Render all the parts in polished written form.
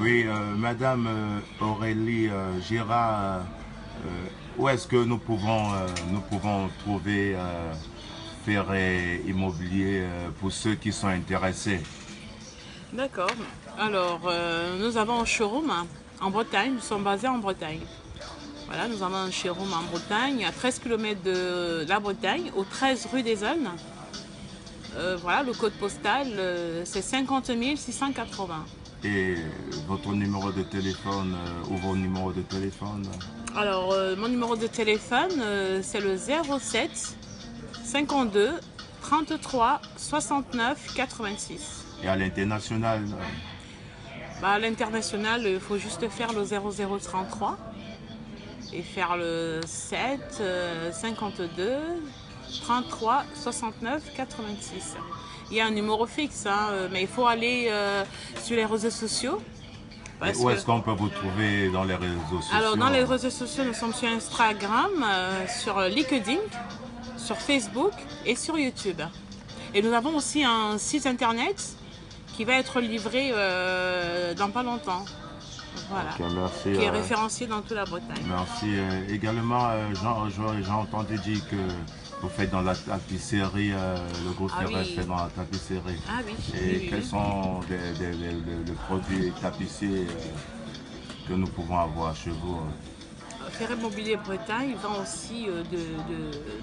Oui, Madame Aurélie Girard, où est-ce que nous pouvons trouver Ferré Immobilier pour ceux qui sont intéressés? D'accord. Alors, nous avons un showroom en Bretagne. Nous sommes basés en Bretagne. Voilà, nous avons un showroom en Bretagne, à 13 km de la Bretagne, au 13 rue des Aulnes. Voilà, le code postal, c'est 50 680. Et votre numéro de téléphone ou vos numéros de téléphone? Alors, mon numéro de téléphone, c'est le 07 52 33 69 86. Et à l'international? Bah, à l'international, il faut juste faire le 0033 et faire le 7 52 33 69 86. Il y a un numéro fixe, hein, mais il faut aller sur les réseaux sociaux. Et où est-ce qu'on peut vous trouver dans les réseaux sociaux? Alors, dans les réseaux sociaux, nous sommes sur Instagram, sur LinkedIn, sur Facebook et sur YouTube. Et nous avons aussi un site internet qui va être livré dans pas longtemps. Voilà. Ok, merci, Qui est référencié dans toute la Bretagne. merci. Également, j'ai entendu dire que vous faites dans la tapisserie, le groupe Ah Ferré oui. fait dans la tapisserie. Ah oui. Et Oui, oui, quels oui. sont les produits tapissiers que nous pouvons avoir chez vous? Ferré Mobilier Bretagne vend aussi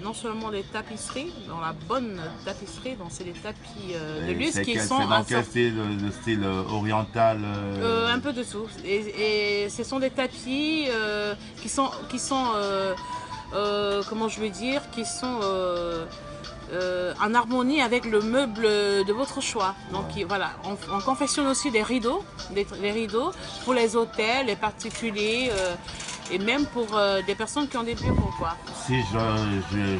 non seulement des tapisseries, dans la bonne tapisserie, donc c'est des tapis de luxe qui sont C'est dans quel style, le style oriental? un peu de tout. Et ce sont des tapis comment je veux dire, qui sont en harmonie avec le meuble de votre choix. Donc voilà, on confectionne aussi des rideaux, des rideaux pour les hôtels, les particuliers et même pour des personnes qui ont des bureaux, quoi. Si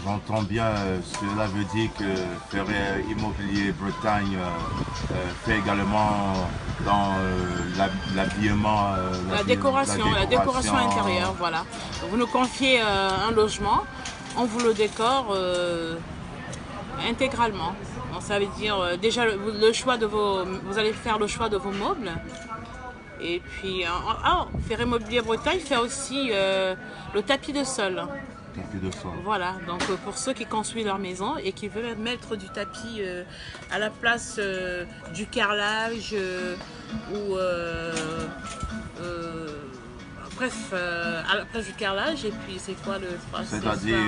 j'entends bien, cela veut dire que Ferré Immobilier Bretagne fait également dans l'habillement, La décoration intérieure, voilà. Vous nous confiez un logement, on vous le décore intégralement. Donc, ça veut dire déjà le choix de vous allez faire le choix de vos meubles. Et puis, Ferré Mobilier Bretagne fait aussi le tapis de sol. tapis de sol. Voilà, donc pour ceux qui construisent leur maison et qui veulent mettre du tapis à la place du carrelage ou bref, à la place du carrelage. Et puis c'est quoi le C'est-à-dire,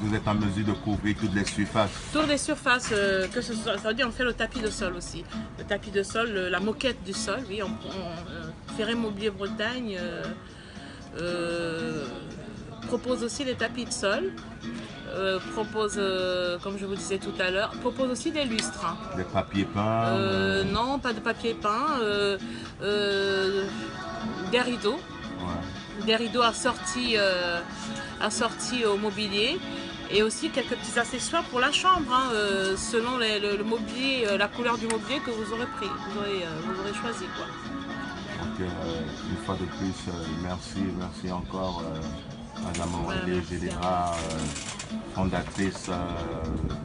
vous êtes en mesure de couvrir toutes les surfaces. toutes les surfaces, que ce soit, ça veut dire on fait le tapis de sol aussi. Le tapis de sol, la moquette du sol, oui, Ferré Mobilier Bretagne propose aussi des tapis de sol, propose, comme je vous disais tout à l'heure, propose aussi des lustres. Hein. Des papiers peints. Non, pas de papier peint, des rideaux. Ouais. Des rideaux assortis au mobilier et aussi quelques petits accessoires pour la chambre, hein, selon le mobilier, la couleur du mobilier que vous aurez pris, vous aurez choisi, quoi. Donc, une fois de plus, merci encore, Madame Aurélie Gédéra, fondatrice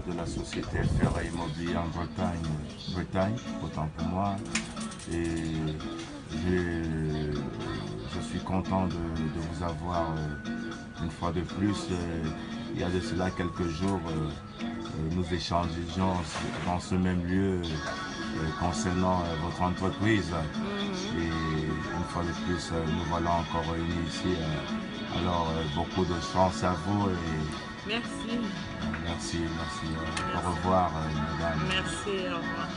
de la société Ferré Immobilier en Bretagne, autant pour moi. Et je suis content de vous avoir une fois de plus. Il y a de cela quelques jours, nous échangeons dans ce même lieu concernant votre entreprise. Et une fois de plus, nous voilà encore réunis ici. Alors, beaucoup de chance à vous et Merci. merci. Au revoir, madame. Merci, au revoir.